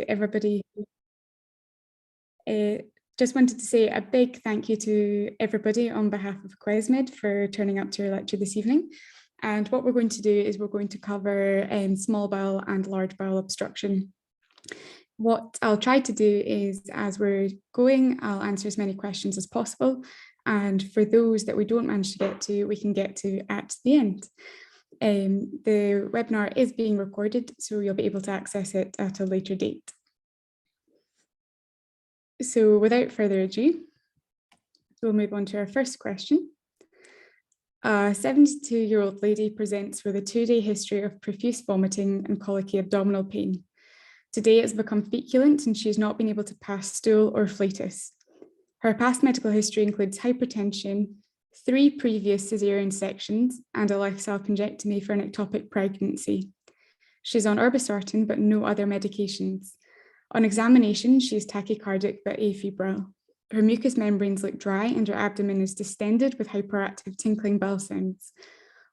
everybody. Just wanted to say a big thank you to everybody on behalf of Quesmed for turning up to our lecture this evening. And what we're going to do is we're going to cover small bowel and large bowel obstruction. What I'll try to do is, as we're going, I'll answer as many questions as possible. And for those that we don't manage to get to, we can get to at the end. The webinar is being recorded, so you'll be able to access it at a later date. So without further ado, we'll move on to our first question. A 72-year-old lady presents with a 2-day history of profuse vomiting and colicky abdominal pain. Today it's become feculent and she's not been able to pass stool or flatus. Her past medical history includes hypertension, 3 previous cesarean sections, and a lifestyle conjectomy for an ectopic pregnancy. She's on irbesartan but no other medications. On examination, she is tachycardic but afebrile. Her mucous membranes look dry and her abdomen is distended with hyperactive tinkling bowel sounds.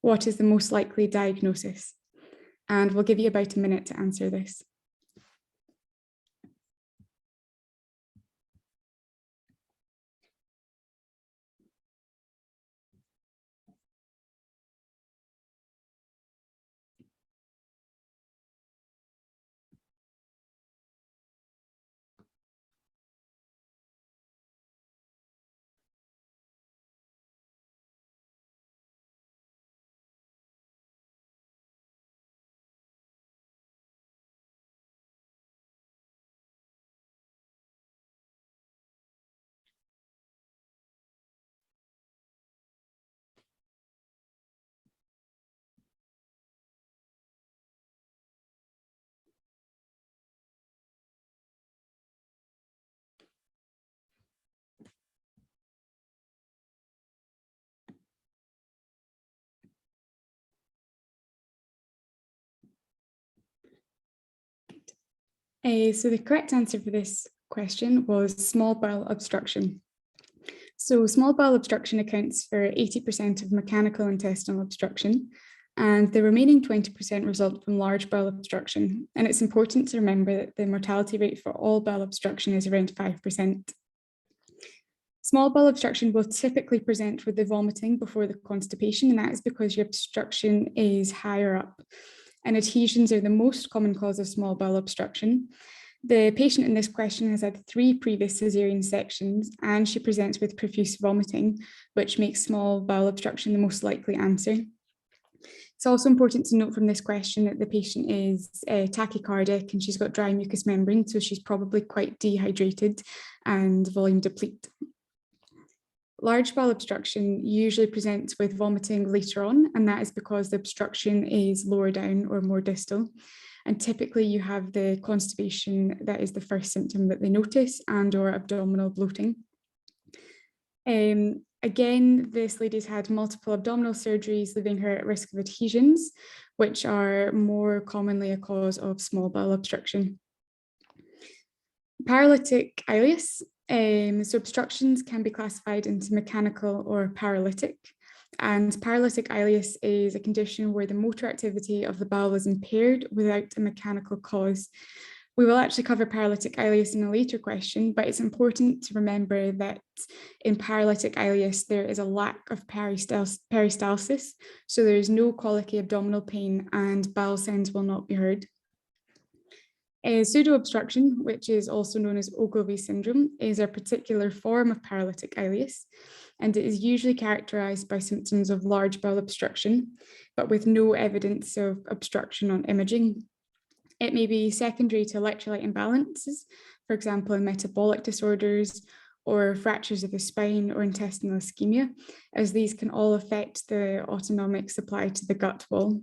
What is the most likely diagnosis? And we'll give you about a minute to answer this. So the correct answer for this question was small bowel obstruction. So small bowel obstruction accounts for 80% of mechanical intestinal obstruction, and the remaining 20% result from large bowel obstruction. And it's important to remember that the mortality rate for all bowel obstruction is around 5%. Small bowel obstruction will typically present with the vomiting before the constipation, and that is because your obstruction is higher up. And adhesions are the most common cause of small bowel obstruction. The patient in this question has had 3 previous cesarean sections and she presents with profuse vomiting, which makes small bowel obstruction the most likely answer. It's also important to note from this question that the patient is tachycardic and she's got dry mucous membrane, so she's probably quite dehydrated and volume deplete. Large bowel obstruction usually presents with vomiting later on, and that is because the obstruction is lower down or more distal. And typically you have the constipation that is the first symptom that they notice, and or abdominal bloating. Again, this lady's had multiple abdominal surgeries, leaving her at risk of adhesions, which are more commonly a cause of small bowel obstruction. Paralytic ileus. So obstructions can be classified into mechanical or paralytic. And paralytic ileus is a condition where the motor activity of the bowel is impaired without a mechanical cause. We will actually cover paralytic ileus in a later question, but it's important to remember that in paralytic ileus, there is a lack of peristalsis, so there is no colicky abdominal pain and bowel sounds will not be heard. Pseudo-obstruction, which is also known as Ogilvie syndrome, is a particular form of paralytic ileus, and it is usually characterized by symptoms of large bowel obstruction, but with no evidence of obstruction on imaging. It may be secondary to electrolyte imbalances, for example, in metabolic disorders or fractures of the spine or intestinal ischemia, as these can all affect the autonomic supply to the gut wall.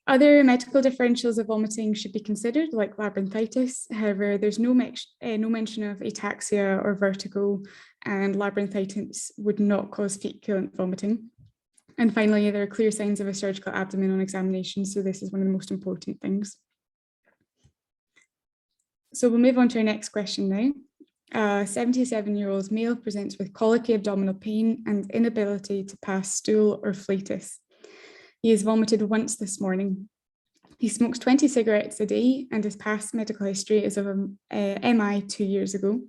Other medical differentials of vomiting should be considered, like labyrinthitis. However, there's no mention of ataxia or vertigo, and labyrinthitis would not cause feculent vomiting. And finally, there are clear signs of a surgical abdomen on examination, so this is one of the most important things. So we'll move on to our next question now. A 77-year-old male presents with colicky abdominal pain and inability to pass stool or flatus. He has vomited once this morning. He smokes 20 cigarettes a day and his past medical history is of a MI 2 years ago.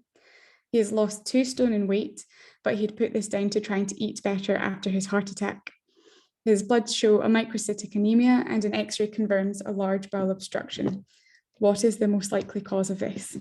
He has lost 2 stone in weight, but he'd put this down to trying to eat better after his heart attack. His bloods show a microcytic anemia and an X-ray confirms a large bowel obstruction. What is the most likely cause of this?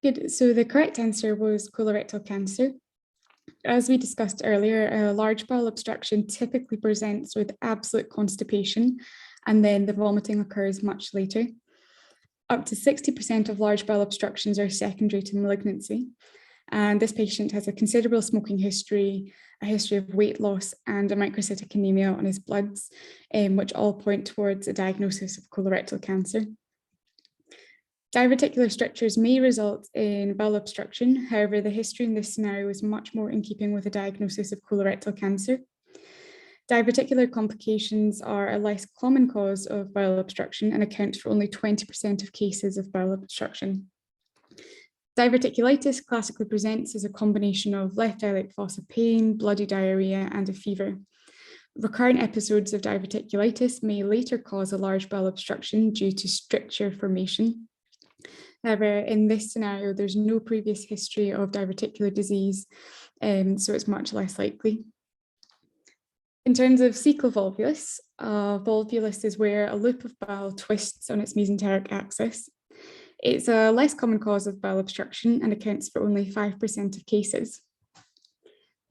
Good. So the correct answer was colorectal cancer. As we discussed earlier, a large bowel obstruction typically presents with absolute constipation, and then the vomiting occurs much later. Up to 60% of large bowel obstructions are secondary to malignancy. And this patient has a considerable smoking history, a history of weight loss, and a microcytic anemia on his bloods, which all point towards a diagnosis of colorectal cancer. Diverticular strictures may result in bowel obstruction. However, the history in this scenario is much more in keeping with a diagnosis of colorectal cancer. Diverticular complications are a less common cause of bowel obstruction and account for only 20% of cases of bowel obstruction. Diverticulitis classically presents as a combination of left iliac fossa pain, bloody diarrhea, and a fever. Recurrent episodes of diverticulitis may later cause a large bowel obstruction due to stricture formation. However, in this scenario, there's no previous history of diverticular disease, so it's much less likely. In terms of cecal volvulus, volvulus is where a loop of bowel twists on its mesenteric axis. It's a less common cause of bowel obstruction and accounts for only 5% of cases.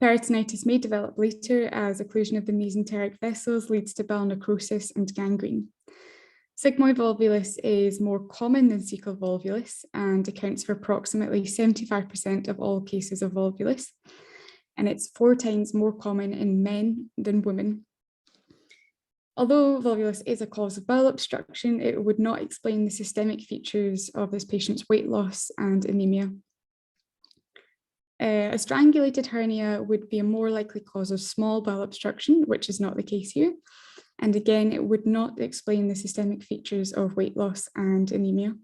Peritonitis may develop later as occlusion of the mesenteric vessels leads to bowel necrosis and gangrene. Sigmoid volvulus is more common than cecal volvulus and accounts for approximately 75% of all cases of volvulus, and it's 4 times more common in men than women. Although volvulus is a cause of bowel obstruction, it would not explain the systemic features of this patient's weight loss and anemia. A strangulated hernia would be a more likely cause of small bowel obstruction, which is not the case here. And again, it would not explain the systemic features of weight loss and anemia.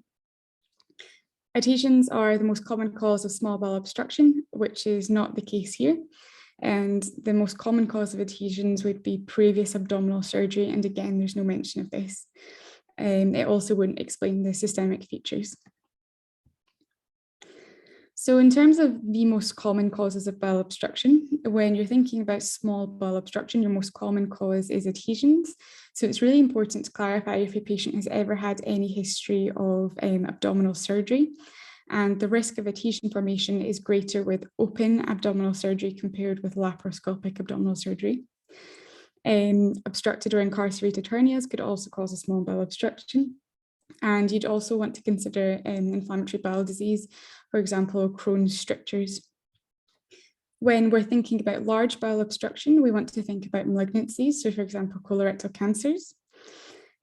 Adhesions are the most common cause of small bowel obstruction, which is not the case here. And the most common cause of adhesions would be previous abdominal surgery. And again, there's no mention of this. It also wouldn't explain the systemic features. So in terms of the most common causes of bowel obstruction, when you're thinking about small bowel obstruction, your most common cause is adhesions. So it's really important to clarify if your patient has ever had any history of abdominal surgery. And the risk of adhesion formation is greater with open abdominal surgery compared with laparoscopic abdominal surgery. Obstructed or incarcerated hernias could also cause a small bowel obstruction. And you'd also want to consider inflammatory bowel disease, for example, Crohn's strictures. When we're thinking about large bowel obstruction, we want to think about malignancies. So for example, colorectal cancers.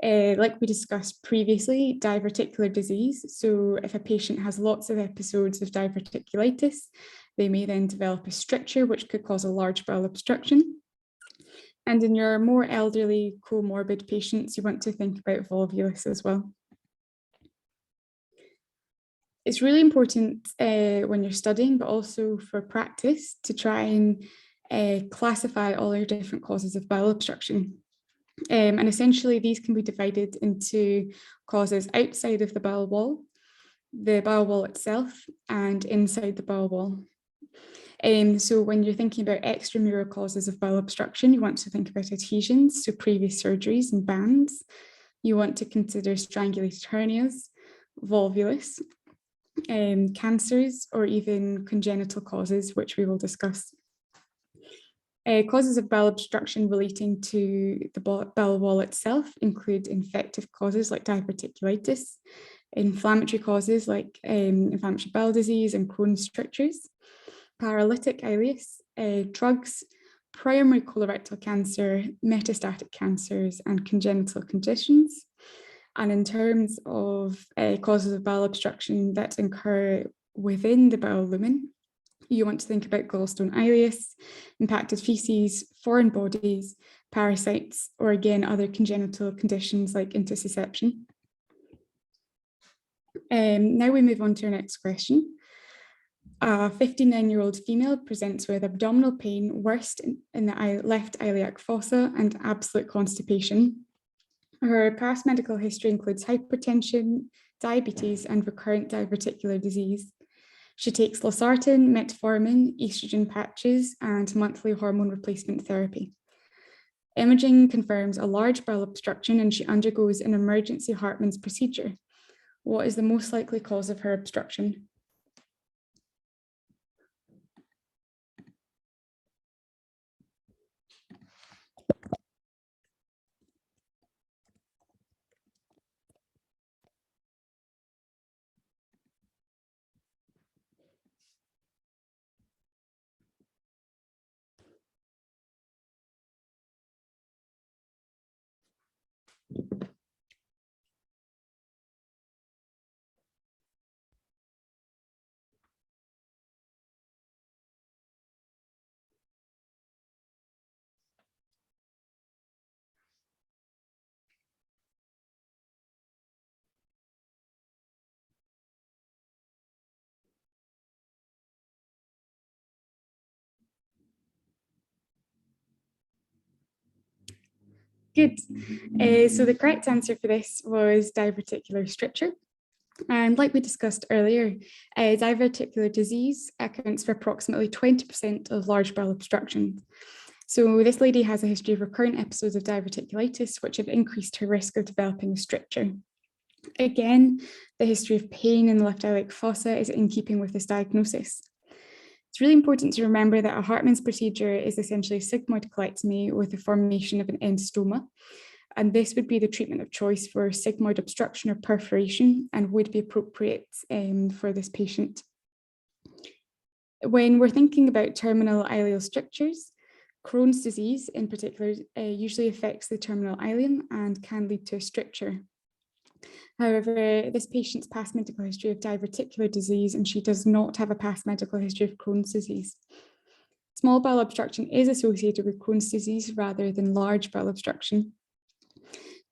Like we discussed previously, diverticular disease. So if a patient has lots of episodes of diverticulitis, they may then develop a stricture, which could cause a large bowel obstruction. And in your more elderly comorbid patients, you want to think about volvulus as well. It's really important when you're studying, but also for practice, to try and classify all your different causes of bowel obstruction. And essentially, these can be divided into causes outside of the bowel wall itself, and inside the bowel wall. So when you're thinking about extramural causes of bowel obstruction, you want to think about adhesions, so previous surgeries and bands. You want to consider strangulated hernias, volvulus, cancers, or even congenital causes, which we will discuss. Causes of bowel obstruction relating to the bowel wall itself include infective causes like diverticulitis, inflammatory causes like inflammatory bowel disease and Crohn's strictures, paralytic ileus, drugs, primary colorectal cancer, metastatic cancers, and congenital conditions. And in terms of causes of bowel obstruction that occur within the bowel lumen, you want to think about gallstone ileus, impacted feces, foreign bodies, parasites, or again, other congenital conditions like intussusception. Now we move on to our next question. A 59-year-old female presents with abdominal pain, worst in the left iliac fossa, and absolute constipation. Her past medical history includes hypertension, diabetes, and recurrent diverticular disease. She takes losartan, metformin, estrogen patches, and monthly hormone replacement therapy. Imaging confirms a large bowel obstruction, and she undergoes an emergency Hartmann's procedure. What is the most likely cause of her obstruction? Good. So the correct answer for this was diverticular stricture. And like we discussed earlier, diverticular disease accounts for approximately 20% of large bowel obstruction. So this lady has a history of recurrent episodes of diverticulitis, which have increased her risk of developing a stricture. Again, the history of pain in the left iliac fossa is in keeping with this diagnosis. It's really important to remember that a Hartmann's procedure is essentially a sigmoid colectomy with the formation of an endostoma. And this would be the treatment of choice for sigmoid obstruction or perforation and would be appropriate for this patient. When we're thinking about terminal ileal strictures, Crohn's disease in particular usually affects the terminal ileum and can lead to a stricture. However, this patient's past medical history of diverticular disease, and she does not have a past medical history of Crohn's disease. Small bowel obstruction is associated with Crohn's disease rather than large bowel obstruction.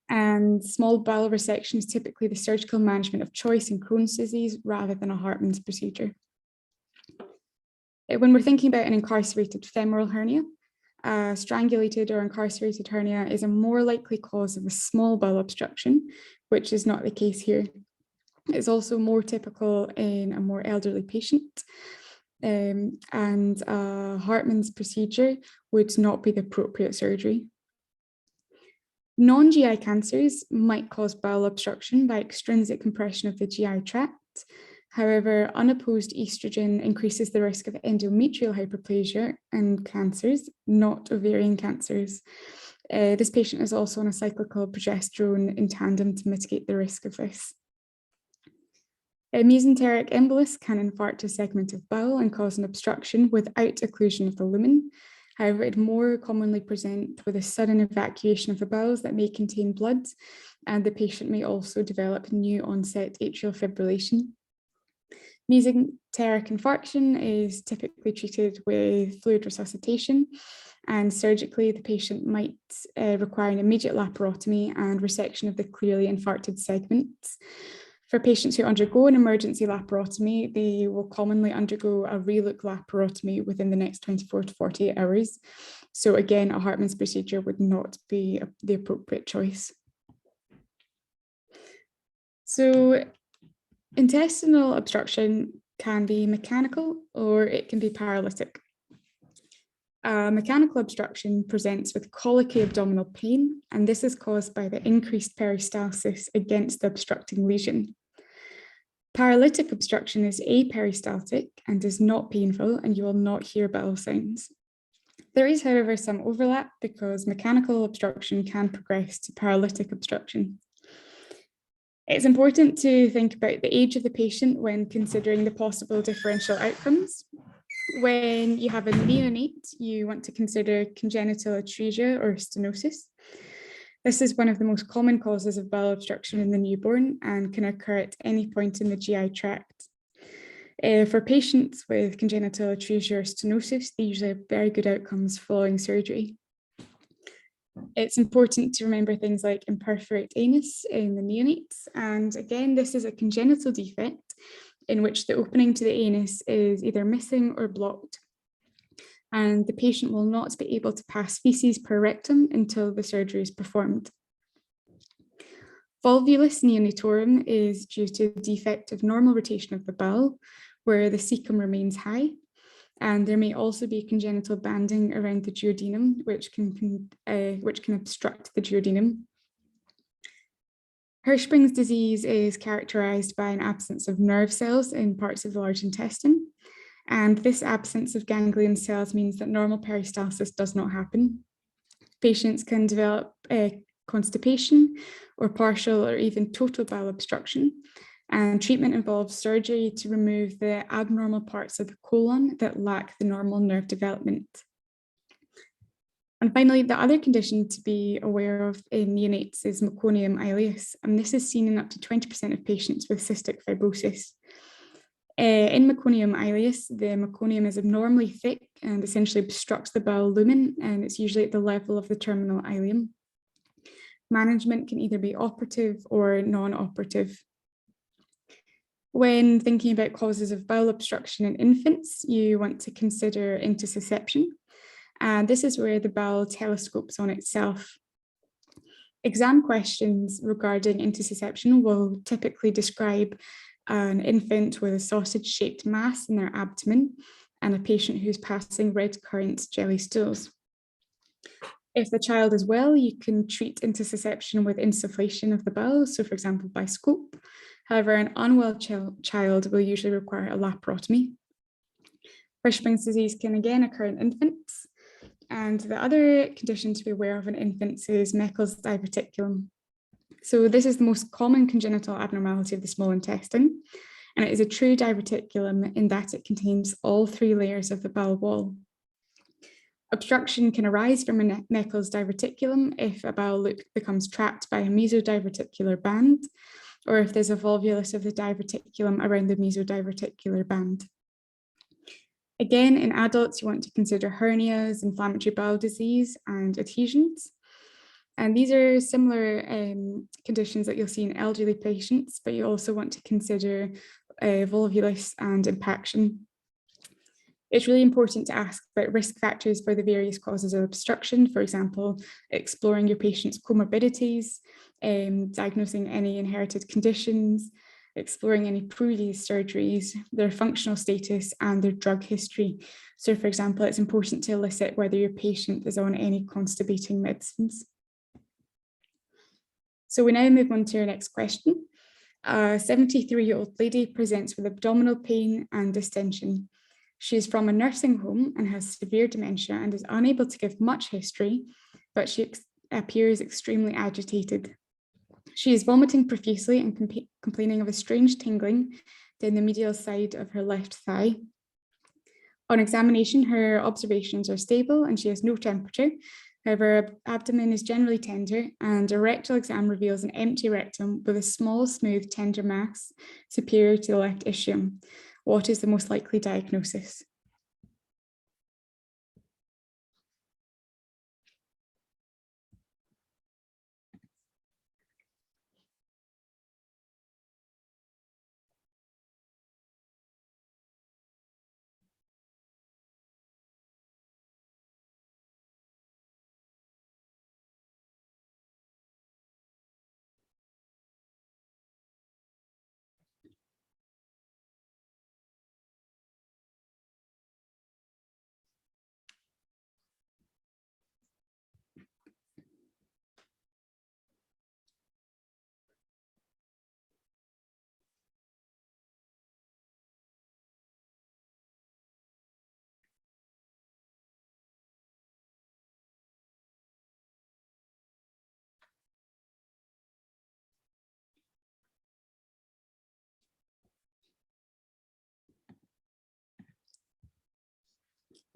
And small bowel resection is typically the surgical management of choice in Crohn's disease rather than a Hartmann's procedure. When we're thinking about an incarcerated femoral hernia, a strangulated or incarcerated hernia is a more likely cause of a small bowel obstruction, which is not the case here. It's also more typical in a more elderly patient, and a Hartmann's procedure would not be the appropriate surgery. Non-GI cancers might cause bowel obstruction by extrinsic compression of the GI tract. However, unopposed estrogen increases the risk of endometrial hyperplasia and cancers, not ovarian cancers. This patient is also on a cyclical progesterone in tandem to mitigate the risk of this. A mesenteric embolus can infarct a segment of bowel and cause an obstruction without occlusion of the lumen. However, it more commonly presents with a sudden evacuation of the bowels that may contain blood, and the patient may also develop new onset atrial fibrillation. Mesenteric infarction is typically treated with fluid resuscitation, and surgically the patient might require an immediate laparotomy and resection of the clearly infarcted segments. For patients who undergo an emergency laparotomy, they will commonly undergo a relook laparotomy within the next 24 to 48 hours. So again, a Hartmann's procedure would not be the appropriate choice. So intestinal obstruction can be mechanical or it can be paralytic. Mechanical obstruction presents with colicky abdominal pain, and this is caused by the increased peristalsis against the obstructing lesion. Paralytic obstruction is aperistaltic and is not painful, and you will not hear bowel sounds. There is, however, some overlap because mechanical obstruction can progress to paralytic obstruction. It's important to think about the age of the patient when considering the possible differential outcomes. When you have a neonate, you want to consider congenital atresia or stenosis. This is one of the most common causes of bowel obstruction in the newborn and can occur at any point in the GI tract. For patients with congenital atresia or stenosis, they usually have very good outcomes following surgery. It's important to remember things like imperforate anus in the neonates. And again, this is a congenital defect in which the opening to the anus is either missing or blocked. And the patient will not be able to pass feces per rectum until the surgery is performed. Volvulus neonatorum is due to a defect of normal rotation of the bowel, where the cecum remains high. And there may also be congenital banding around the duodenum, which can obstruct the duodenum. Hirschsprung's disease is characterized by an absence of nerve cells in parts of the large intestine. And this absence of ganglion cells means that normal peristalsis does not happen. Patients can develop constipation or partial or even total bowel obstruction. And treatment involves surgery to remove the abnormal parts of the colon that lack the normal nerve development. And finally, the other condition to be aware of in neonates is meconium ileus, and this is seen in up to 20% of patients with cystic fibrosis. In meconium ileus, the meconium is abnormally thick and essentially obstructs the bowel lumen, and it's usually at the level of the terminal ileum. Management can either be operative or non-operative. When thinking about causes of bowel obstruction in infants, you want to consider intussusception. And this is where the bowel telescopes on itself. Exam questions regarding intussusception will typically describe an infant with a sausage-shaped mass in their abdomen and a patient who's passing red currant jelly stools. If the child is well, you can treat intussusception with insufflation of the bowel, so for example, by scope. However, an unwell child will usually require a laparotomy. Hirschsprung's disease can again occur in infants. And the other condition to be aware of in infants is Meckel's diverticulum. So this is the most common congenital abnormality of the small intestine, and it is a true diverticulum in that it contains all three layers of the bowel wall. Obstruction can arise from a Meckel's diverticulum if a bowel loop becomes trapped by a mesodiverticular band, or if there's a volvulus of the diverticulum around the mesodiverticular band. Again, in adults, you want to consider hernias, inflammatory bowel disease, and adhesions. And these are similar conditions that you'll see in elderly patients, but you also want to consider volvulus and impaction. It's really important to ask about risk factors for the various causes of obstruction, for example, exploring your patient's comorbidities, diagnosing any inherited conditions, exploring any previous surgeries, their functional status, and their drug history. So, for example, it's important to elicit whether your patient is on any constipating medicines. So we now move on to our next question. A 73-year-old lady presents with abdominal pain and distension. She is from a nursing home and has severe dementia and is unable to give much history, but she appears extremely agitated. She is vomiting profusely and complaining of a strange tingling down the medial side of her left thigh. On examination, her observations are stable and she has no temperature. However, her abdomen is generally tender, and a rectal exam reveals an empty rectum with a small, smooth, tender mass superior to the left ischium. What is the most likely diagnosis?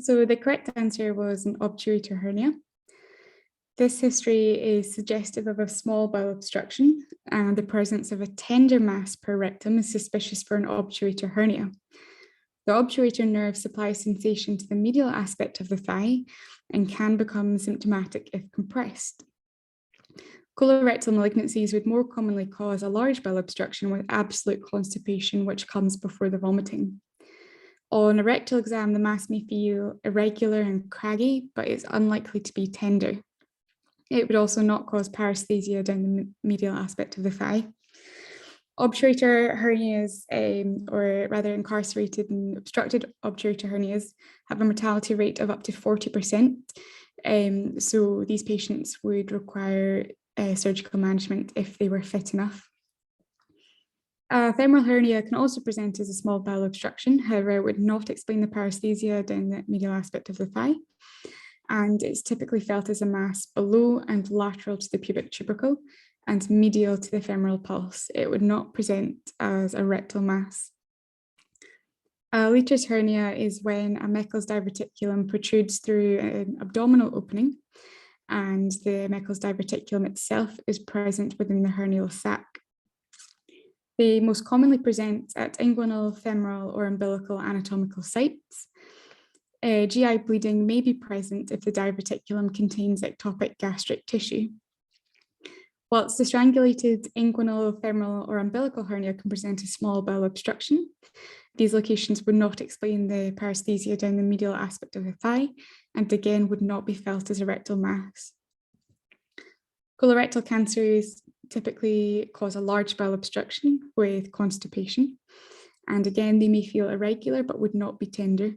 So the correct answer was an obturator hernia. This history is suggestive of a small bowel obstruction, and the presence of a tender mass per rectum is suspicious for an obturator hernia. The obturator nerve supplies sensation to the medial aspect of the thigh and can become symptomatic if compressed. Colorectal malignancies would more commonly cause a large bowel obstruction with absolute constipation, which comes before the vomiting. On a rectal exam, the mass may feel irregular and craggy, but it's unlikely to be tender. It would also not cause paresthesia down the medial aspect of the thigh. Obturator hernias, or rather incarcerated and obstructed obturator hernias, have a mortality rate of up to 40%. So these patients would require surgical management if they were fit enough. Femoral hernia can also present as a small bowel obstruction, however, it would not explain the paresthesia down the medial aspect of the thigh. And it's typically felt as a mass below and lateral to the pubic tubercle and medial to the femoral pulse. It would not present as a rectal mass. A Leiter's hernia is when a Meckel's diverticulum protrudes through an abdominal opening, and the Meckel's diverticulum itself is present within the hernial sac. They most commonly present at inguinal, femoral, or umbilical anatomical sites. GI bleeding may be present if the diverticulum contains ectopic gastric tissue. Whilst the strangulated inguinal, femoral, or umbilical hernia can present a small bowel obstruction, these locations would not explain the paresthesia down the medial aspect of the thigh, and again would not be felt as a rectal mass. Colorectal cancers typically cause a large bowel obstruction with constipation, and again they may feel irregular but would not be tender.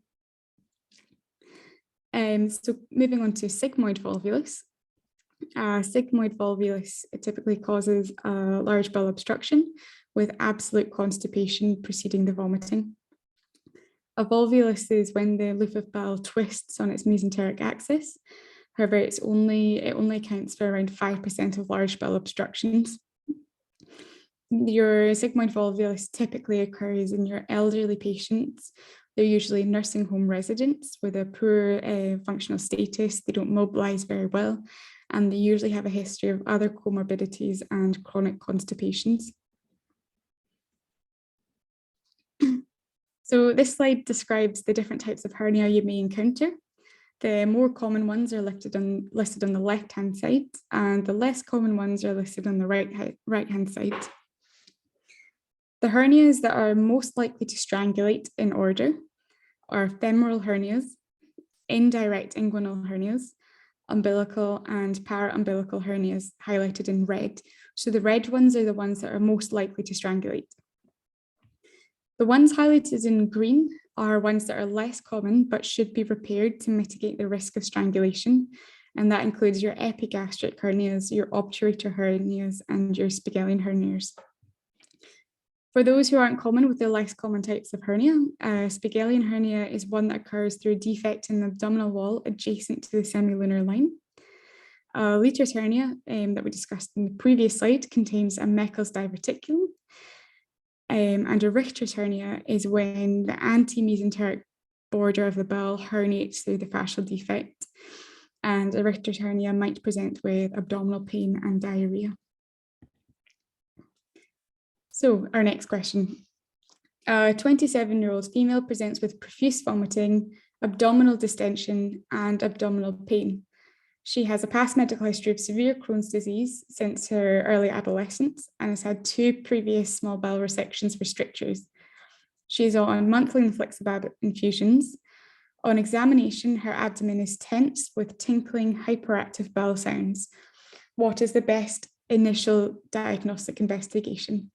So moving on to sigmoid volvulus. Sigmoid volvulus typically causes a large bowel obstruction with absolute constipation preceding the vomiting. A volvulus is when the loop of bowel twists on its mesenteric axis. However, it only accounts for around 5% of large bowel obstructions. Your sigmoid volvulus typically occurs in your elderly patients. They're usually nursing home residents with a poor functional status. They don't mobilize very well, and they usually have a history of other comorbidities and chronic constipations. So this slide describes the different types of hernia you may encounter. The more common ones are listed on the left-hand side, and the less common ones are listed on the right-hand side. The hernias that are most likely to strangulate in order are femoral hernias, indirect inguinal hernias, umbilical and paraumbilical hernias highlighted in red. So the red ones are the ones that are most likely to strangulate. The ones highlighted in green are ones that are less common but should be repaired to mitigate the risk of strangulation. And that includes your epigastric hernias, your obturator hernias, and your Spigelian hernias. For those who aren't common with the less common types of hernia, Spigelian hernia is one that occurs through a defect in the abdominal wall adjacent to the semilunar line. Leiter's hernia that we discussed in the previous slide contains a Meckel's diverticulum. And a Richter's hernia is when the anti-mesenteric border of the bowel herniates through the fascial defect. And a Richter's hernia might present with abdominal pain and diarrhea. So our next question. A 27-year-old female presents with profuse vomiting, abdominal distension, and abdominal pain. She has a past medical history of severe Crohn's disease since her early adolescence and has had 2 previous small bowel resections for strictures. She's on monthly infliximab infusions. On examination, her abdomen is tense with tinkling, hyperactive bowel sounds. What is the best initial diagnostic investigation?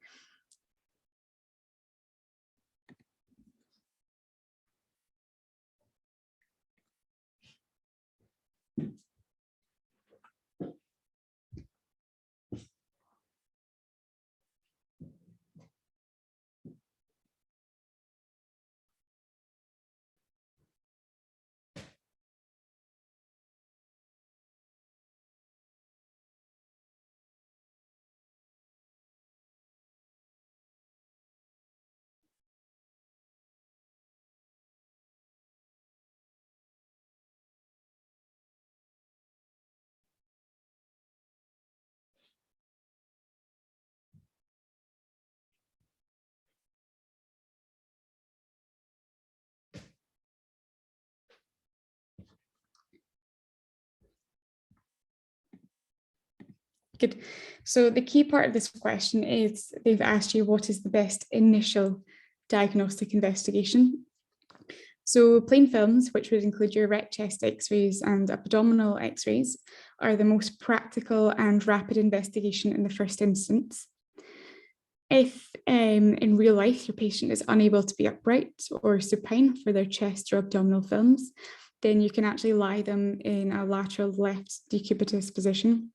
Good. So the key part of this question is they've asked you what is the best initial diagnostic investigation. So plain films, which would include your erect chest x-rays and abdominal x-rays, are the most practical and rapid investigation in the first instance. If in real life your patient is unable to be upright or supine for their chest or abdominal films, then you can actually lie them in a lateral left decubitus position.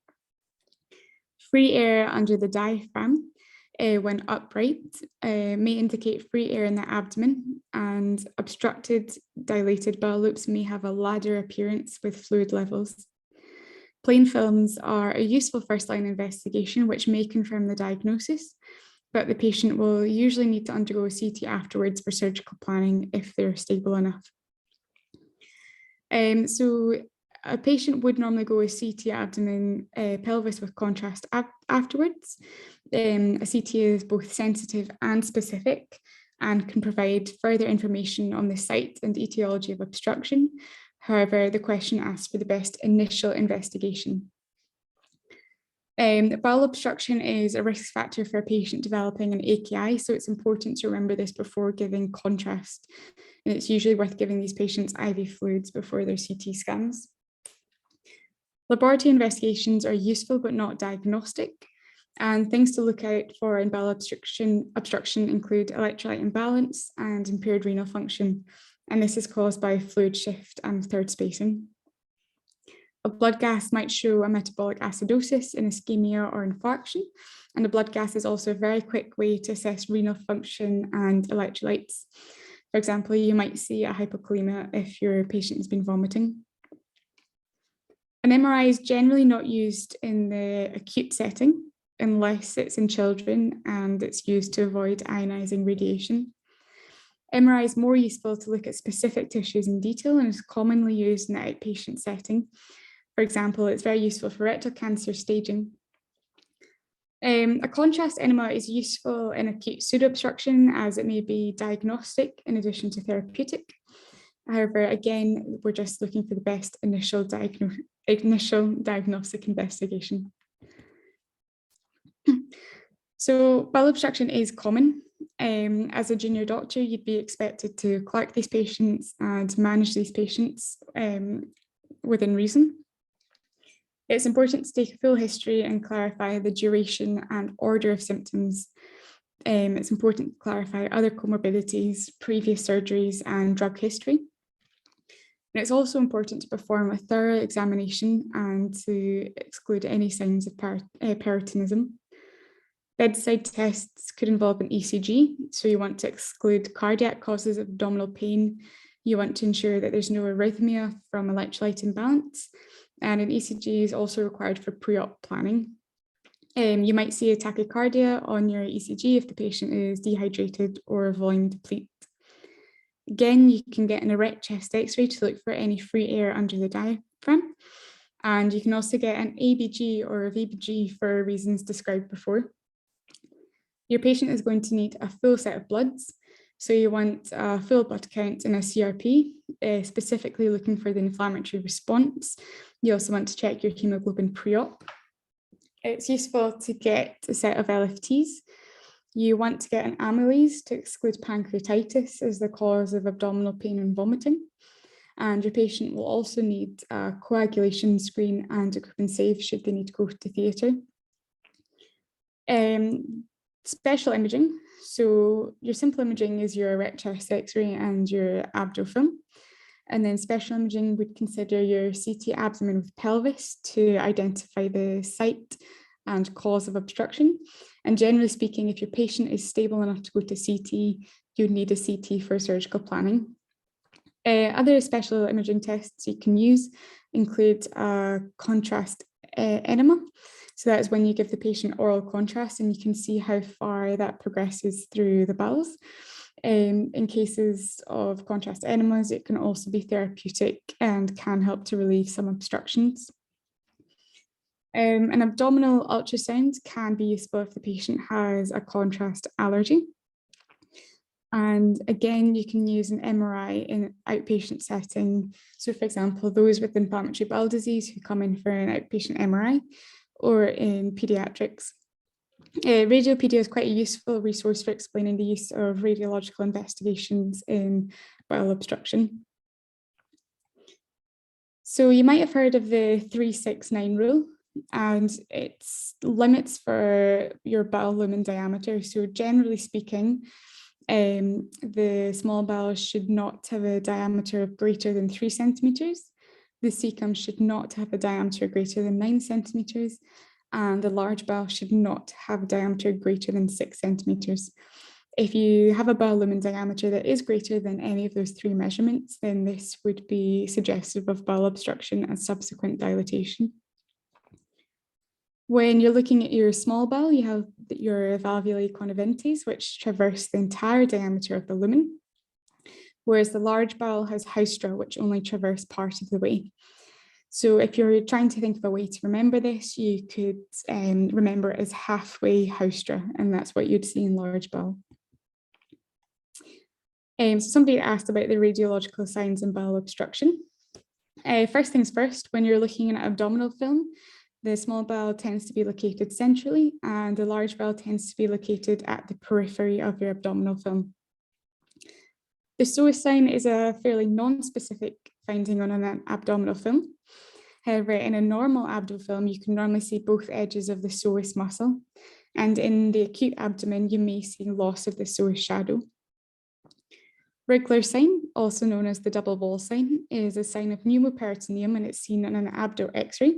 Free air under the diaphragm when upright may indicate free air in the abdomen, and obstructed dilated bowel loops may have a ladder appearance with fluid levels. Plain films are a useful first-line investigation which may confirm the diagnosis, but the patient will usually need to undergo a CT afterwards for surgical planning if they're stable enough. So a patient would normally go a CT abdomen pelvis with contrast afterwards. A CT is both sensitive and specific and can provide further information on the site and etiology of obstruction. However, the question asks for the best initial investigation. Bowel obstruction is a risk factor for a patient developing an AKI, so it's important to remember this before giving contrast. And it's usually worth giving these patients IV fluids before their CT scans. Laboratory investigations are useful but not diagnostic, and things to look out for in bowel obstruction include electrolyte imbalance and impaired renal function, and this is caused by fluid shift and third spacing. A blood gas might show a metabolic acidosis in ischemia or infarction, and a blood gas is also a very quick way to assess renal function and electrolytes. For example, you might see a hypokalemia if your patient has been vomiting. An MRI is generally not used in the acute setting unless it's in children and it's used to avoid ionizing radiation. MRI is more useful to look at specific tissues in detail and is commonly used in the outpatient setting. For example, it's very useful for rectal cancer staging. A contrast enema is useful in acute pseudo-obstruction as it may be diagnostic in addition to therapeutic. However, again, we're just looking for the best initial diagnostic investigation. So bowel obstruction is common. As a junior doctor, you'd be expected to clerk these patients and manage these patients within reason. It's important to take a full history and clarify the duration and order of symptoms. It's important to clarify other comorbidities, previous surgeries, and drug history. And it's also important to perform a thorough examination and to exclude any signs of peritonism. Bedside tests could involve an ECG, so you want to exclude cardiac causes of abdominal pain. You want to ensure that there's no arrhythmia from electrolyte imbalance, and an ECG is also required for pre-op planning. You might see a tachycardia on your ECG if the patient is dehydrated or volume deplete. Again, you can get an erect chest x-ray to look for any free air under the diaphragm, and you can also get an ABG or a VBG for reasons described before. Your patient is going to need a full set of bloods. So you want a full blood count and a CRP, specifically looking for the inflammatory response. You also want to check your hemoglobin pre-op. It's useful to get a set of LFTs. You want to get an amylase to exclude pancreatitis as the cause of abdominal pain and vomiting. And your patient will also need a coagulation screen and a group and save should they need to go to theatre. Special imaging. So your simple imaging is your erect chest x-ray and your abdo film. And then special imaging would consider your CT abdomen with pelvis to identify the site and cause of obstruction. And generally speaking, if your patient is stable enough to go to CT, you'd need a CT for surgical planning. Other special imaging tests you can use include contrast enema. So that is when you give the patient oral contrast and you can see how far that progresses through the bowels. In cases of contrast enemas, it can also be therapeutic and can help to relieve some obstructions. An abdominal ultrasound can be useful if the patient has a contrast allergy. And again, you can use an MRI in an outpatient setting. So for example, those with inflammatory bowel disease who come in for an outpatient MRI or in pediatrics. Radiopedia is quite a useful resource for explaining the use of radiological investigations in bowel obstruction. So you might have heard of the 369 rule, and it's limits for your bowel lumen diameter. So generally speaking, the small bowel should not have a diameter of greater than 3 centimeters. The cecum should not have a diameter greater than 9 centimeters, and the large bowel should not have a diameter greater than 6 centimeters. If you have a bowel lumen diameter that is greater than any of those 3 measurements, then this would be suggestive of bowel obstruction and subsequent dilatation. When you're looking at your small bowel, you have your valvulae coniventes, which traverse the entire diameter of the lumen, whereas the large bowel has haustra, which only traverse part of the way. So if you're trying to think of a way to remember this, you could remember it as halfway haustra, and that's what you'd see in large bowel. So somebody asked about the radiological signs in bowel obstruction. First things first, when you're looking at abdominal film, the small bowel tends to be located centrally, and the large bowel tends to be located at the periphery of your abdominal film. The psoas sign is a fairly non-specific finding on an abdominal film. However, in a normal abdo film, you can normally see both edges of the psoas muscle, and in the acute abdomen, you may see loss of the psoas shadow. Wriggler sign, also known as the double wall sign, is a sign of pneumoperitoneum, and it's seen on an abdo X-ray,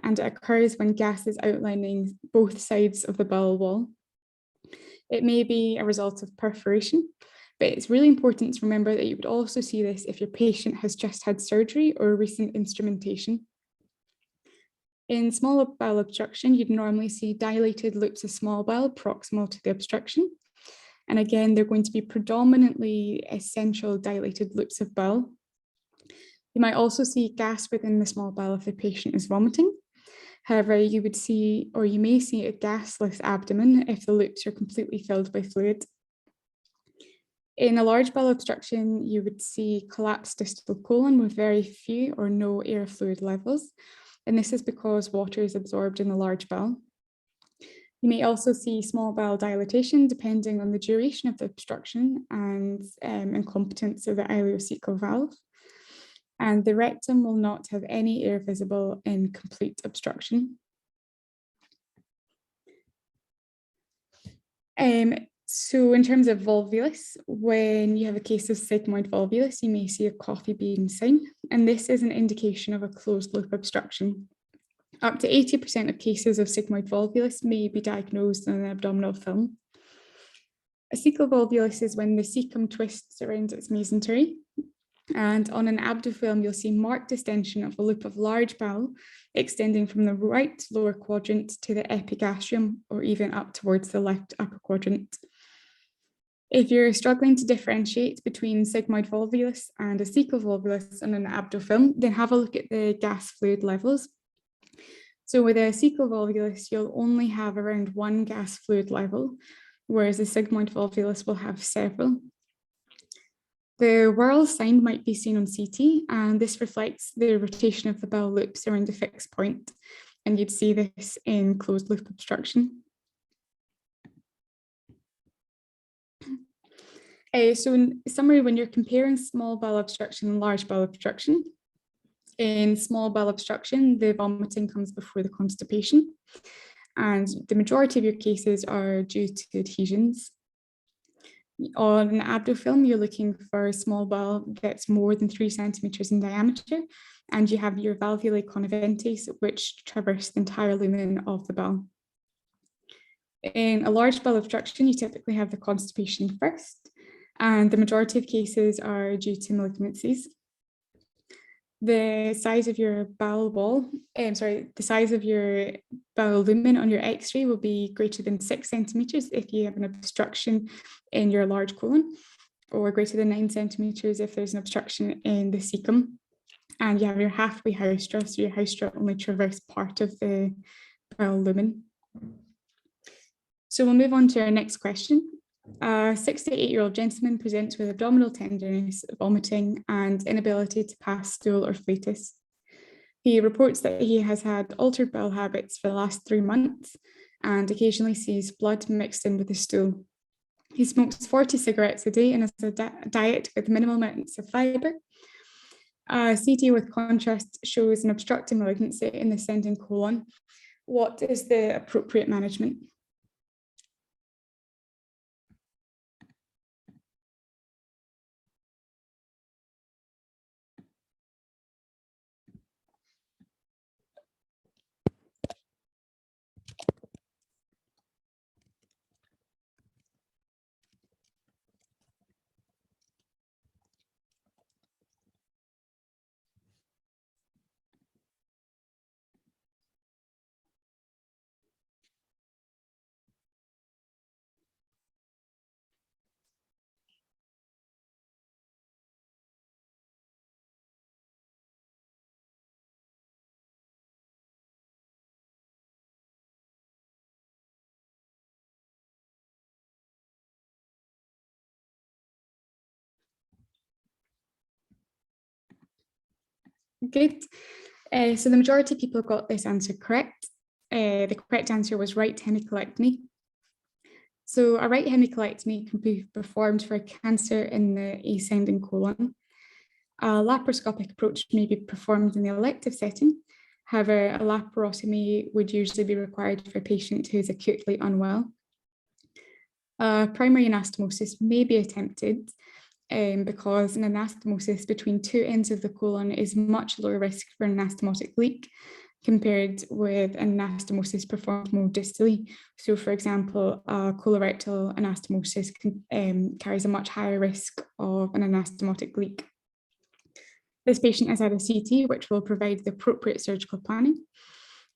and it occurs when gas is outlining both sides of the bowel wall. It may be a result of perforation, but it's really important to remember that you would also see this if your patient has just had surgery or recent instrumentation. In small bowel obstruction, you'd normally see dilated loops of small bowel proximal to the obstruction. And again, they're going to be predominantly essential dilated loops of bowel. You might also see gas within the small bowel if the patient is vomiting. However, you would see, or you may see a gasless abdomen if the loops are completely filled by fluid. In a large bowel obstruction, you would see collapsed distal colon with very few or no air fluid levels. And this is because water is absorbed in the large bowel. You may also see small bowel dilatation depending on the duration of the obstruction and incompetence of the ileocecal valve. And the rectum will not have any air visible in complete obstruction. So in terms of volvulus, when you have a case of sigmoid volvulus, you may see a coffee bean sign, and this is an indication of a closed loop obstruction. Up to 80% of cases of sigmoid volvulus may be diagnosed in an abdominal film. Acecal volvulus is when the cecum twists around its mesentery, and on an abdofilm, you'll see marked distension of a loop of large bowel extending from the right lower quadrant to the epigastrium, or even up towards the left upper quadrant. If you're struggling to differentiate between sigmoid volvulus and acecal volvulus on an abdofilm, then have a look at the gas fluid levels. So with a acecal volvulus, you'll only have around 1 gas fluid level, whereas a sigmoid volvulus will have several. The whirl sign might be seen on CT, and this reflects the rotation of the bowel loops around a fixed point, and you'd see this in closed loop obstruction. So in summary, when you're comparing small bowel obstruction and large bowel obstruction, in small bowel obstruction, the vomiting comes before the constipation, and the majority of your cases are due to adhesions. On an abdofilm, you're looking for a small bowel that's more than 3 centimeters in diameter, and you have your valvulae coniventes, which traverse the entire lumen of the bowel. In a large bowel obstruction, you typically have the constipation first, and the majority of cases are due to malignancies. The size of your bowel wall, the size of your bowel lumen on your X-ray will be greater than 6 centimeters if you have an obstruction in your large colon, or greater than 9 centimeters if there's an obstruction in the cecum. And you have your halfway haustra, so your haustra only traverse part of the bowel lumen. So we'll move on to our next question. A 6 to 8-year-old gentleman presents with abdominal tenderness, vomiting, and inability to pass stool or flatus. He reports that he has had altered bowel habits for the last 3 months and occasionally sees blood mixed in with his stool. He smokes 40 cigarettes a day and has a diet with minimal amounts of fibre. CT with contrast shows an obstructing malignancy in the ascending colon. What is the appropriate management? Good. So the majority of people got this answer correct. The correct answer was right hemicolectomy. So a right hemicolectomy can be performed for a cancer in the ascending colon. A laparoscopic approach may be performed in the elective setting. However, a laparotomy would usually be required for a patient who is acutely unwell. Primary anastomosis may be attempted because an anastomosis between two ends of the colon is much lower risk for an anastomotic leak compared with an anastomosis performed more distally. So for example, colorectal anastomosis carries a much higher risk of an anastomotic leak. This patient has had a CT, which will provide the appropriate surgical planning.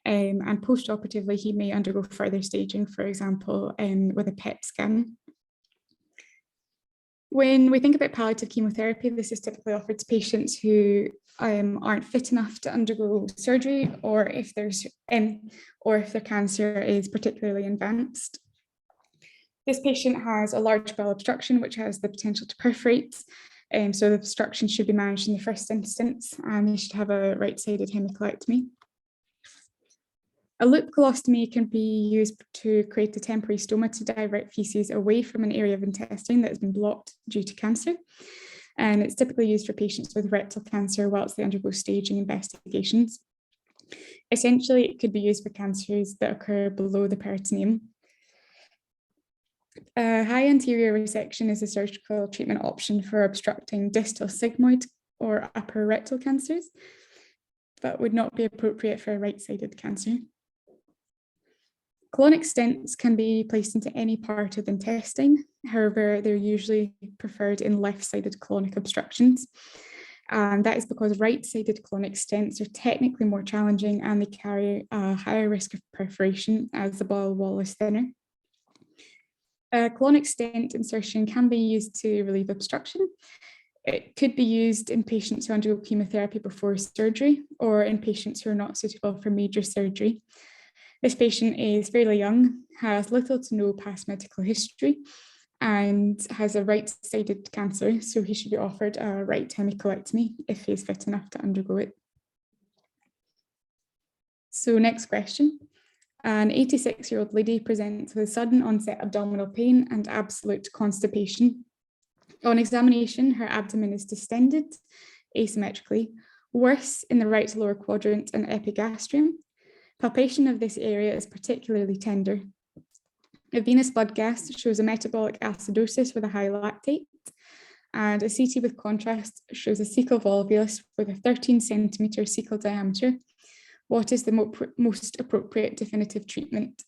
And post-operatively, he may undergo further staging, for example, with a PET scan. When we think about palliative chemotherapy, this is typically offered to patients who aren't fit enough to undergo surgery, or if their cancer is particularly advanced. This patient has a large bowel obstruction, which has the potential to perforate. So the obstruction should be managed in the first instance, and they should have a right-sided hemicolectomy. A loop colostomy can be used to create a temporary stoma to divert feces away from an area of intestine that has been blocked due to cancer. And it's typically used for patients with rectal cancer whilst they undergo staging investigations. Essentially, it could be used for cancers that occur below the peritoneum. High anterior resection is a surgical treatment option for obstructing distal sigmoid or upper rectal cancers, but would not be appropriate for a right-sided cancer. Colonic stents can be placed into any part of the intestine. However, they're usually preferred in left-sided colonic obstructions. And that is because right-sided colonic stents are technically more challenging and they carry a higher risk of perforation as the bowel wall is thinner. Colonic stent insertion can be used to relieve obstruction. It could be used in patients who undergo chemotherapy before surgery or in patients who are not suitable for major surgery. This patient is fairly young, has little to no past medical history, and has a right-sided cancer, so he should be offered a right hemicolectomy if he is fit enough to undergo it. So next question. An 86-year-old lady presents with sudden onset abdominal pain and absolute constipation. On examination, her abdomen is distended asymmetrically, worse in the right lower quadrant and epigastrium. Palpation of this area is particularly tender. A venous blood gas shows a metabolic acidosis with a high lactate, and a CT with contrast shows a cecal volvulus with a 13 centimeter cecal diameter. What is the most appropriate definitive treatment?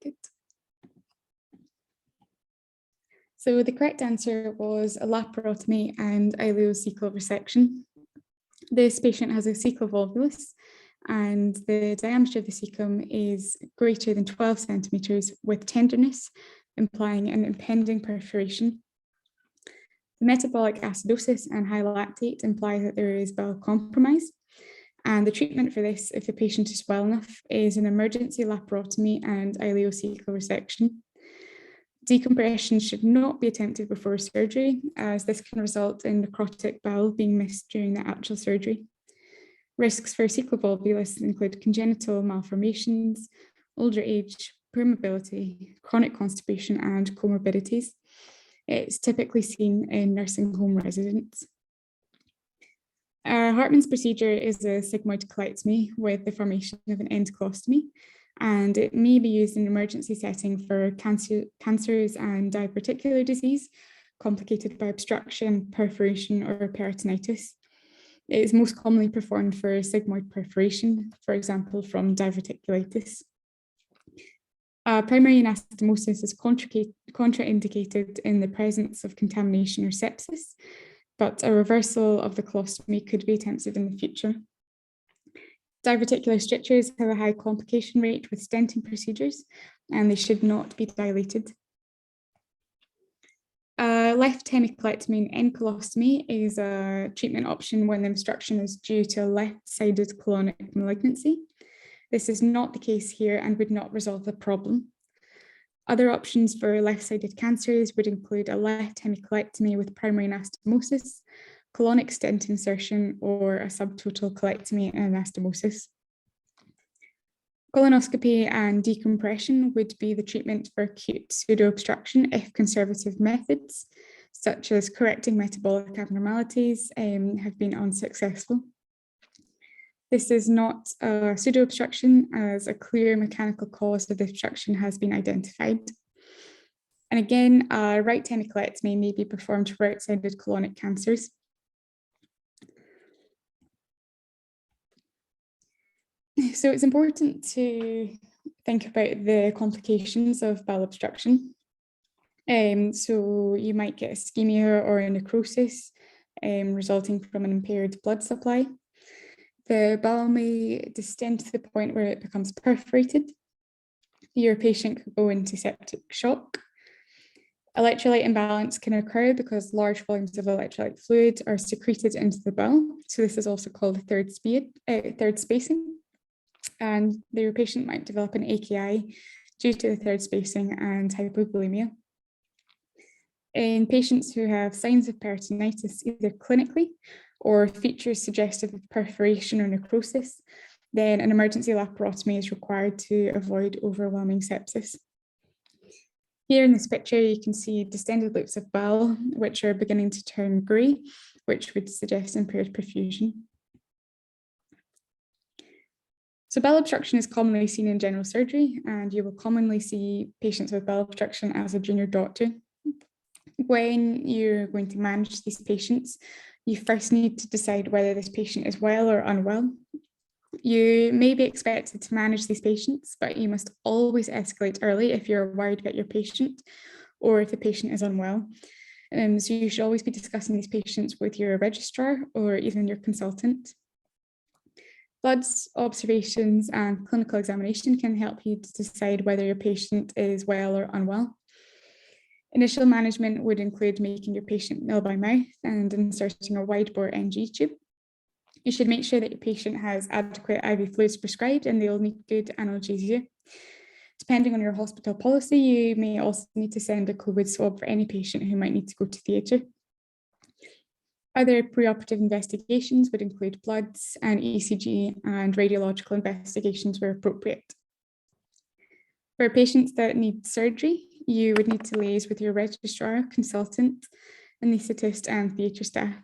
Good. So the correct answer was a laparotomy and ileocecal resection. This patient has a cecal volvulus and the diameter of the cecum is greater than 12 centimeters with tenderness, implying an impending perforation. The metabolic acidosis and high lactate imply that there is bowel compromise. And the treatment for this, if the patient is well enough, is an emergency laparotomy and ileocecal resection. Decompression should not be attempted before surgery, as this can result in necrotic bowel being missed during the actual surgery. Risks for cecal volvulus include congenital malformations, older age, poor mobility, chronic constipation, and comorbidities. It's typically seen in nursing home residents. Hartmann's procedure is a sigmoid colectomy with the formation of an endocolostomy, and it may be used in an emergency setting for cancers and diverticular disease, complicated by obstruction, perforation, or peritonitis. It is most commonly performed for sigmoid perforation, for example, from diverticulitis. Primary anastomosis is contraindicated in the presence of contamination or sepsis, but a reversal of the colostomy could be attempted in the future. Diverticular strictures have a high complication rate with stenting procedures, and they should not be dilated. Left hemicolectomy and encolostomy is a treatment option when the obstruction is due to a left-sided colonic malignancy. This is not the case here and would not resolve the problem. Other options for left-sided cancers would include a left hemicolectomy with primary anastomosis, colonic stent insertion, or a subtotal colectomy and anastomosis. Colonoscopy and decompression would be the treatment for acute pseudo-obstruction if conservative methods, such as correcting metabolic abnormalities, have been unsuccessful. This is not a pseudo-obstruction, as a clear mechanical cause of the obstruction has been identified. And again, a right hemicolectomy may be performed for right-sided colonic cancers. So it's important to think about the complications of bowel obstruction. So you might get ischemia or a necrosis resulting from an impaired blood supply. The bowel may distend to the point where it becomes perforated. Your patient could go into septic shock. Electrolyte imbalance can occur because large volumes of electrolyte fluid are secreted into the bowel. So this is also called a third spacing. And your patient might develop an AKI due to the third spacing and hypovolemia. In patients who have signs of peritonitis, either clinically or features suggestive of perforation or necrosis, then an emergency laparotomy is required to avoid overwhelming sepsis. Here in this picture, you can see distended loops of bowel, which are beginning to turn grey, which would suggest impaired perfusion. So bowel obstruction is commonly seen in general surgery, and you will commonly see patients with bowel obstruction as a junior doctor. When you're going to manage these patients, you first need to decide whether this patient is well or unwell. You may be expected to manage these patients, but you must always escalate early if you're worried about your patient or if the patient is unwell. So you should always be discussing these patients with your registrar or even your consultant. Bloods, observations, and clinical examination can help you to decide whether your patient is well or unwell. Initial management would include making your patient nil by mouth and inserting a wide-bore NG tube. You should make sure that your patient has adequate IV fluids prescribed and they'll need good analgesia. Depending on your hospital policy, you may also need to send a COVID swab for any patient who might need to go to theatre. Other preoperative investigations would include bloods and ECG, and radiological investigations where appropriate. For patients that need surgery, you would need to liaise with your registrar, consultant, anaesthetist, and theatre staff.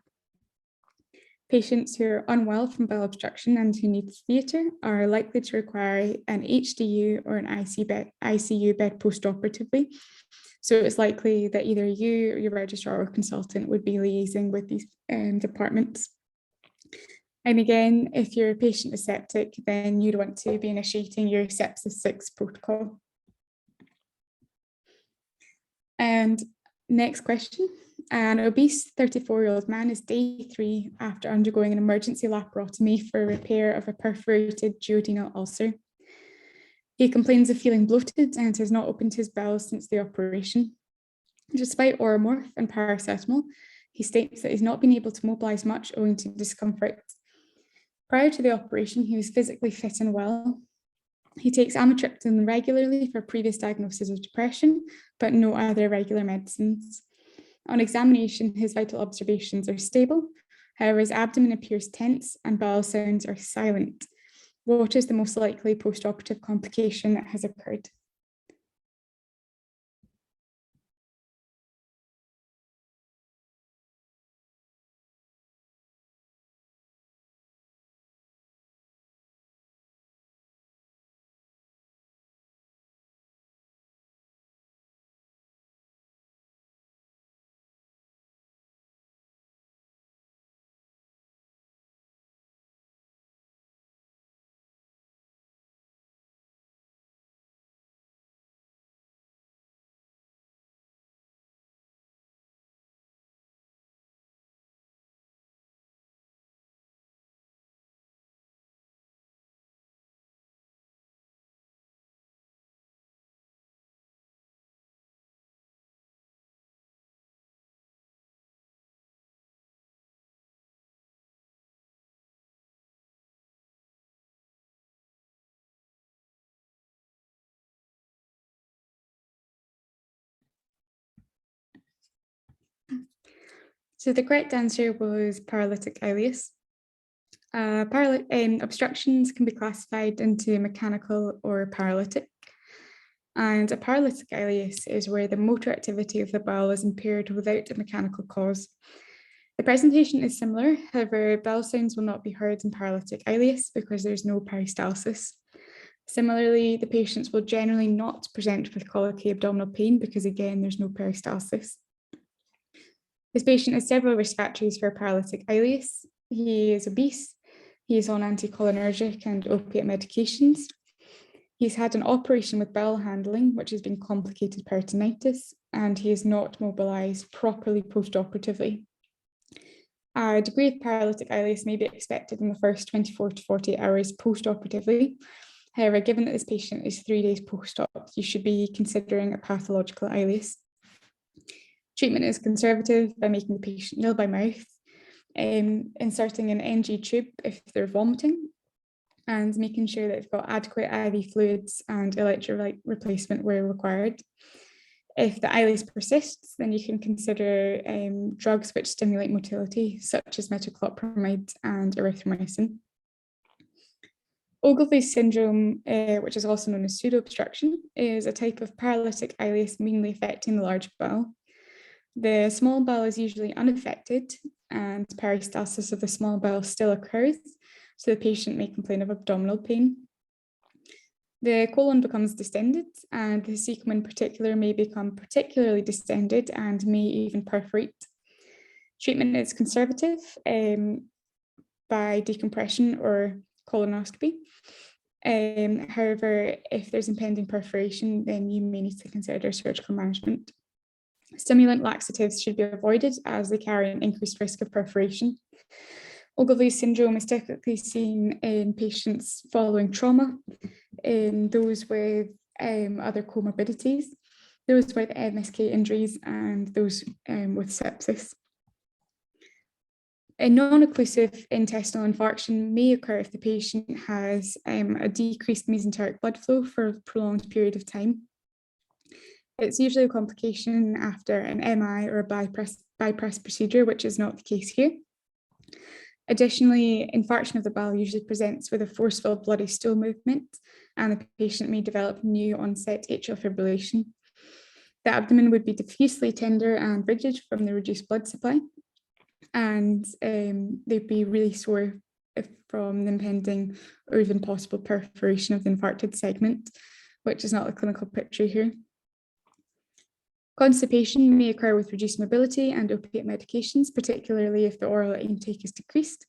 Patients who are unwell from bowel obstruction and who need theatre are likely to require an HDU or an ICU bed post-operatively. So it's likely that either you or your registrar or consultant would be liaising with these departments. And again, if your patient is septic, then you'd want to be initiating your sepsis 6 protocol. And next question. An obese 34-year-old man is day 3 after undergoing an emergency laparotomy for repair of a perforated duodenal ulcer. He complains of feeling bloated and has not opened his bowels since the operation. Despite Oromorph and paracetamol, he states that he's not been able to mobilize much owing to discomfort. Prior to the operation, he was physically fit and well. He takes amitriptyline regularly for previous diagnosis of depression, but no other regular medicines. On examination, his vital observations are stable. However, his abdomen appears tense and bowel sounds are silent. What is the most likely post-operative complication that has occurred? So the correct answer was paralytic ileus. Obstructions can be classified into mechanical or paralytic. And a paralytic ileus is where the motor activity of the bowel is impaired without a mechanical cause. The presentation is similar, however, bowel sounds will not be heard in paralytic ileus because there's no peristalsis. Similarly, the patients will generally not present with colicky abdominal pain because, again, there's no peristalsis. This patient has several risk factors for paralytic ileus. He is obese, he is on anticholinergic and opiate medications. He's had an operation with bowel handling, which has been complicated peritonitis, and he is not mobilized properly post-operatively. A degree of paralytic ileus may be expected in the first 24 to 48 hours post-operatively. However, given that this patient is 3 days post-op, you should be considering a pathological ileus. Treatment is conservative by making the patient nil by mouth, inserting an NG tube if they're vomiting, and making sure that they've got adequate IV fluids and electrolyte replacement where required. If the ileus persists, then you can consider drugs which stimulate motility, such as metoclopramide and erythromycin. Ogilvie's syndrome, which is also known as pseudo-obstruction, is a type of paralytic ileus mainly affecting the large bowel. The small bowel is usually unaffected, and peristalsis of the small bowel still occurs, so the patient may complain of abdominal pain. The colon becomes distended, and the cecum in particular may become particularly distended and may even perforate. Treatment is conservative by decompression or colonoscopy. However, if there's impending perforation, then you may need to consider surgical management. Stimulant laxatives should be avoided as they carry an increased risk of perforation. Ogilvie's syndrome is typically seen in patients following trauma, in those with other comorbidities, those with MSK injuries, and those with sepsis. A non-occlusive intestinal infarction may occur if the patient has a decreased mesenteric blood flow for a prolonged period of time. It's usually a complication after an MI or a bypass procedure, which is not the case here. Additionally, infarction of the bowel usually presents with a forceful bloody stool movement, and the patient may develop new onset atrial fibrillation. The abdomen would be diffusely tender and rigid from the reduced blood supply, and they'd be really sore from the impending or even possible perforation of the infarcted segment, which is not the clinical picture here. Constipation may occur with reduced mobility and opiate medications, particularly if the oral intake is decreased.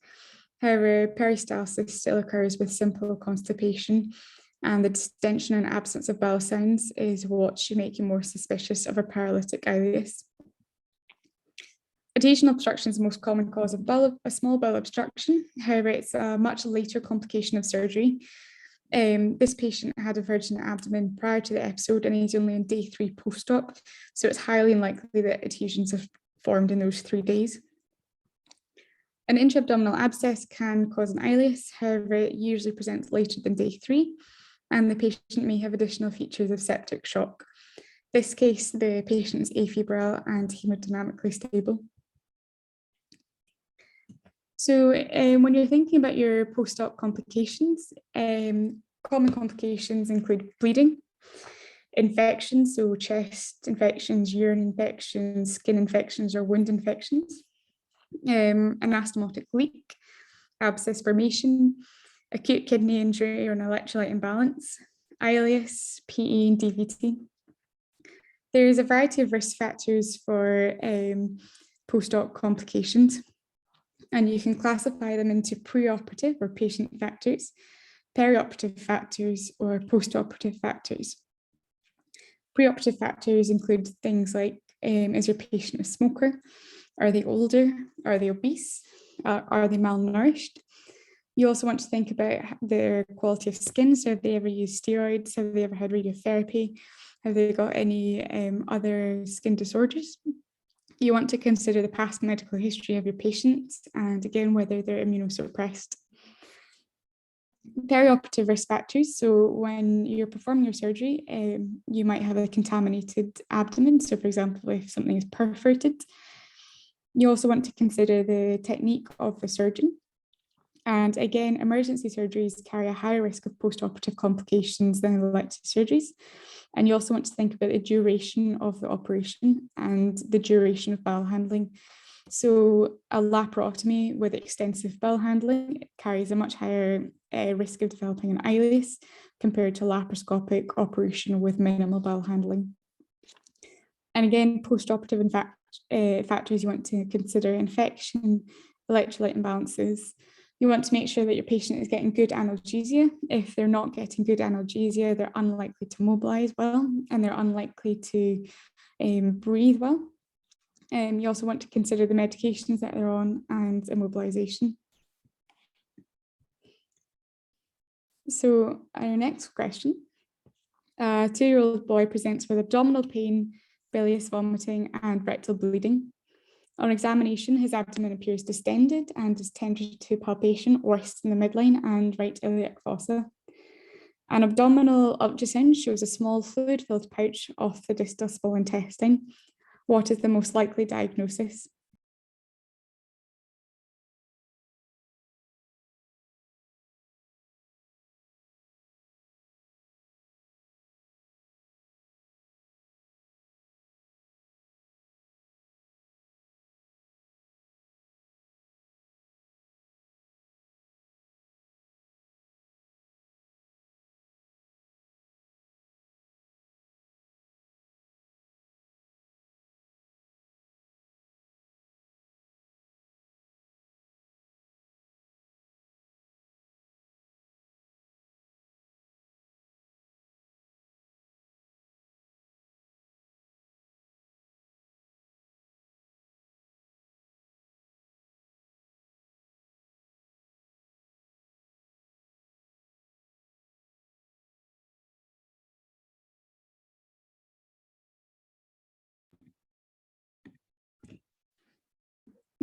However, peristalsis still occurs with simple constipation, and the distension and absence of bowel sounds is what should make you more suspicious of a paralytic ileus. Adhesion obstruction is the most common cause of a small bowel obstruction. However, it's a much later complication of surgery. This patient had a virgin abdomen prior to the episode and he's only on day 3 post-op, so it's highly unlikely that adhesions have formed in those 3 days. An intra-abdominal abscess can cause an ileus, however, it usually presents later than day 3, and the patient may have additional features of septic shock. In this case, the patient is afebrile and hemodynamically stable. So when you're thinking about your post-op complications, common complications include bleeding, infections, so chest infections, urine infections, skin infections, or wound infections, anastomotic leak, abscess formation, acute kidney injury or an electrolyte imbalance, ileus, PE, and DVT. There is a variety of risk factors for post-op complications, and you can classify them into preoperative or patient factors, perioperative factors, or post-operative factors. Preoperative factors include things like, is your patient a smoker? Are they older? Are they obese? Are they malnourished? You also want to think about their quality of skin. So have they ever used steroids? Have they ever had radiotherapy? Have they got any other skin disorders? You want to consider the past medical history of your patients and again, whether they're immunosuppressed. Perioperative risk factors. So when you're performing your surgery, you might have a contaminated abdomen. So for example, if something is perforated, you also want to consider the technique of the surgeon. And again, emergency surgeries carry a higher risk of post-operative complications than elective surgeries. And you also want to think about the duration of the operation and the duration of bowel handling. So a laparotomy with extensive bowel handling carries a much higher risk of developing an ileus compared to laparoscopic operation with minimal bowel handling. And again, post-operative factors you want to consider: infection, electrolyte imbalances. You want to make sure that your patient is getting good analgesia. If they're not getting good analgesia, they're unlikely to mobilize well and they're unlikely to breathe well. You also want to consider the medications that they're on and immobilization. So our next question, a 2-year-old boy presents with abdominal pain, bilious vomiting, and rectal bleeding. On examination, his abdomen appears distended and is tended to palpation west in the midline and right iliac fossa. An abdominal ultrasound shows a small fluid-filled pouch off the distal small intestine. What is the most likely diagnosis?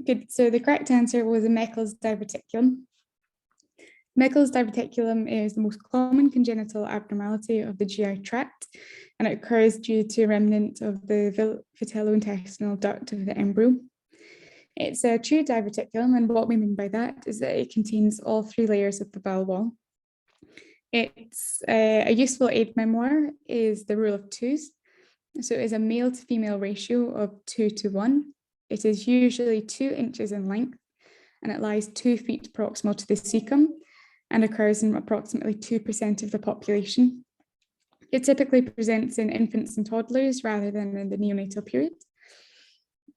Good. So the correct answer was a Meckel's diverticulum. Meckel's diverticulum is the most common congenital abnormality of the GI tract, and it occurs due to a remnant of the vitellointestinal duct of the embryo. It's a true diverticulum, and what we mean by that is that it contains all 3 layers of the bowel wall. It's a useful aid memoir is the rule of 2s. So it is a male to female ratio of 2:1. It is usually 2 inches in length, and it lies 2 feet proximal to the cecum and occurs in approximately 2% of the population. It typically presents in infants and toddlers rather than in the neonatal period.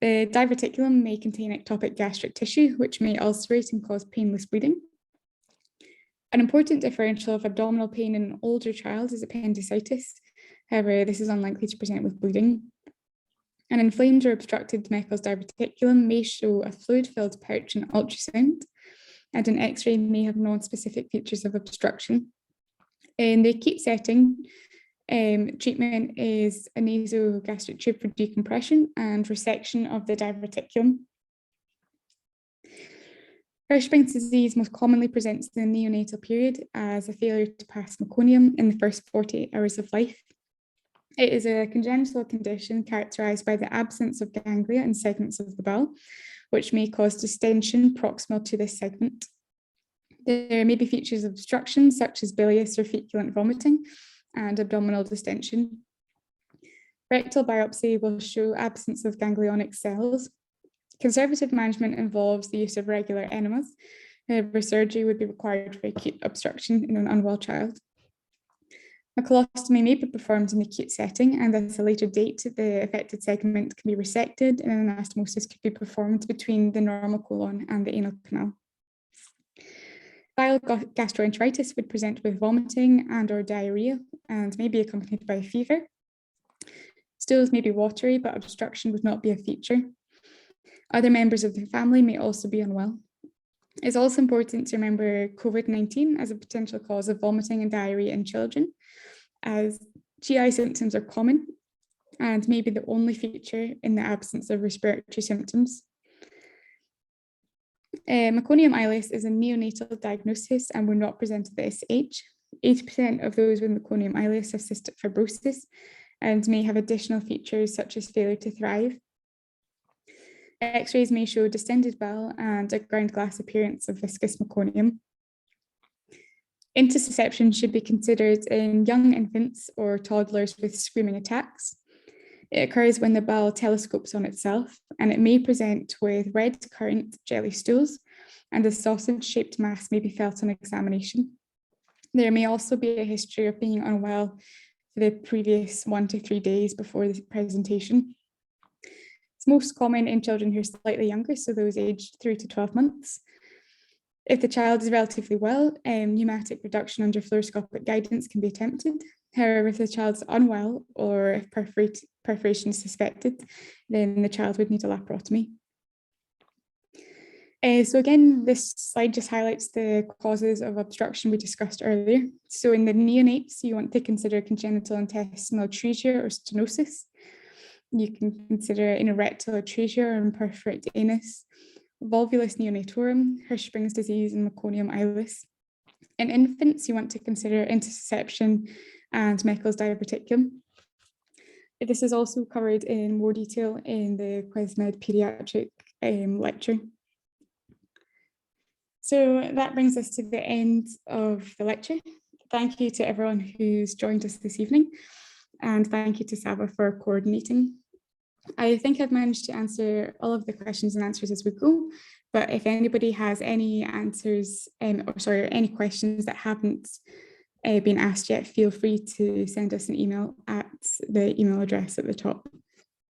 The diverticulum may contain ectopic gastric tissue, which may ulcerate and cause painless bleeding. An important differential of abdominal pain in an older child is appendicitis. However, this is unlikely to present with bleeding. An inflamed or obstructed Meckel's diverticulum may show a fluid-filled pouch in ultrasound, and an X-ray may have non-specific features of obstruction. In the acute setting, treatment is a nasogastric tube for decompression and resection of the diverticulum. Hirschsprung's disease most commonly presents in the neonatal period as a failure to pass meconium in the first 48 hours of life. It is a congenital condition characterized by the absence of ganglia in segments of the bowel, which may cause distension proximal to this segment. There may be features of obstruction, such as bilious or feculent vomiting and abdominal distension. Rectal biopsy will show absence of ganglionic cells. Conservative management involves the use of regular enemas. However, surgery would be required for acute obstruction in an unwell child. A colostomy may be performed in the acute setting, and at a later date, the affected segment can be resected, and an anastomosis could be performed between the normal colon and the anal canal. Bile gastroenteritis would present with vomiting and/or diarrhea and may be accompanied by a fever. Stools may be watery, but obstruction would not be a feature. Other members of the family may also be unwell. It's also important to remember COVID-19 as a potential cause of vomiting and diarrhea in children, as GI symptoms are common and may be the only feature in the absence of respiratory symptoms. Meconium ileus is a neonatal diagnosis and will not present at this age. 80% of those with meconium ileus have cystic fibrosis and may have additional features such as failure to thrive. X-rays may show distended bowel and a ground glass appearance of viscous meconium. Intussusception should be considered in young infants or toddlers with screaming attacks. It occurs when the bowel telescopes on itself, and it may present with red currant jelly stools, and a sausage-shaped mass may be felt on examination. There may also be a history of being unwell for the previous 1 to 3 days before the presentation. It's most common in children who are slightly younger, so those aged 3 to 12 months. If the child is relatively well, pneumatic reduction under fluoroscopic guidance can be attempted. However, if the child is unwell or if perforation is suspected, then the child would need a laparotomy. So again, this slide just highlights the causes of obstruction we discussed earlier. So in the neonates, you want to consider congenital intestinal atresia or stenosis. You can consider rectal atresia or imperforate anus, volvulus neonatorum, Hirschsprung's disease, and meconium ileus. In infants, you want to consider intussusception and Meckel's diverticulum. This is also covered in more detail in the Quesmed pediatric lecture. So that brings us to the end of the lecture. Thank you to everyone who's joined us this evening, and thank you to Saba for coordinating. I think I've managed to answer all of the questions and answers as we go, but if anybody has any answers, any questions that haven't been asked yet, feel free to send us an email at the email address at the top.